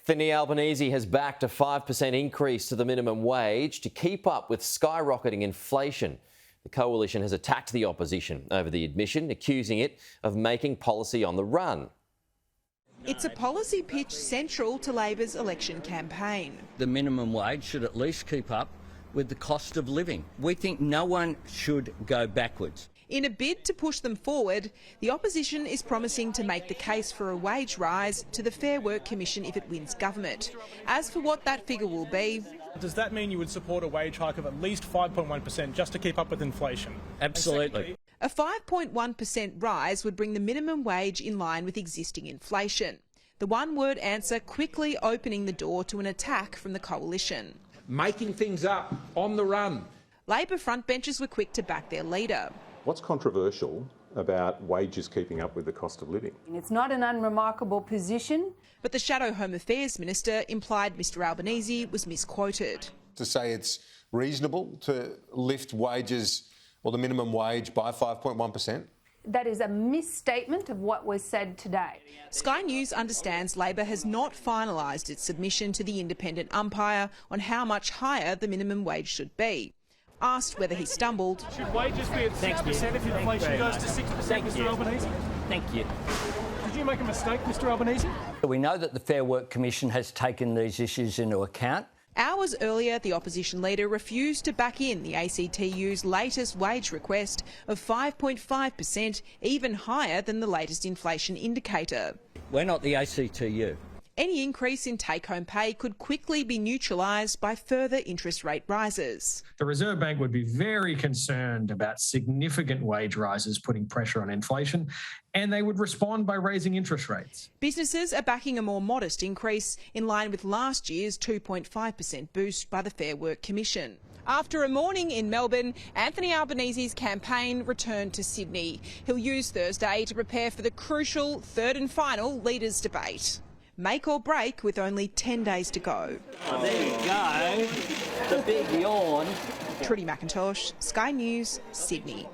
Anthony Albanese has backed a 5% increase to the minimum wage to keep up with skyrocketing inflation. The coalition has attacked the opposition over the admission, accusing it of making policy on the run. It's a policy pitch central to Labor's election campaign. The minimum wage should at least keep up with the cost of living. We think no one should go backwards. In a bid to push them forward, the opposition is promising to make the case for a wage rise to the Fair Work Commission if it wins government. As for what that figure will be... Does that mean you would support a wage hike of at least 5.1% just to keep up with inflation? Absolutely. A 5.1% rise would bring the minimum wage in line with existing inflation. The one-word answer quickly opening the door to an attack from the coalition. Making things up on the run. Labor frontbenchers were quick to back their leader. What's controversial about wages keeping up with the cost of living? It's not an unremarkable position. But the Shadow Home Affairs Minister implied Mr Albanese was misquoted. To say it's reasonable to lift wages or the minimum wage by 5.1%? That is a misstatement of what was said today. Sky News understands Labor has not finalised its submission to the independent umpire on how much higher the minimum wage should be. Asked whether he stumbled. Should wages be at 6% if inflation goes to 6%, Mr Albanese? Thank you. Did you make a mistake, Mr Albanese? We know that the Fair Work Commission has taken these issues into account. Hours earlier, the opposition leader refused to back in the ACTU's latest wage request of 5.5%, even higher than the latest inflation indicator. We're not the ACTU. Any increase in take-home pay could quickly be neutralised by further interest rate rises. The Reserve Bank would be very concerned about significant wage rises putting pressure on inflation, and they would respond by raising interest rates. Businesses are backing a more modest increase in line with last year's 2.5% boost by the Fair Work Commission. After a morning in Melbourne, Anthony Albanese's campaign returned to Sydney. He'll use Thursday to prepare for the crucial third and final Leaders debate. Make or break with only 10 days to go. Oh, there you go. The big yawn. Trudy McIntosh, Sky News, Sydney.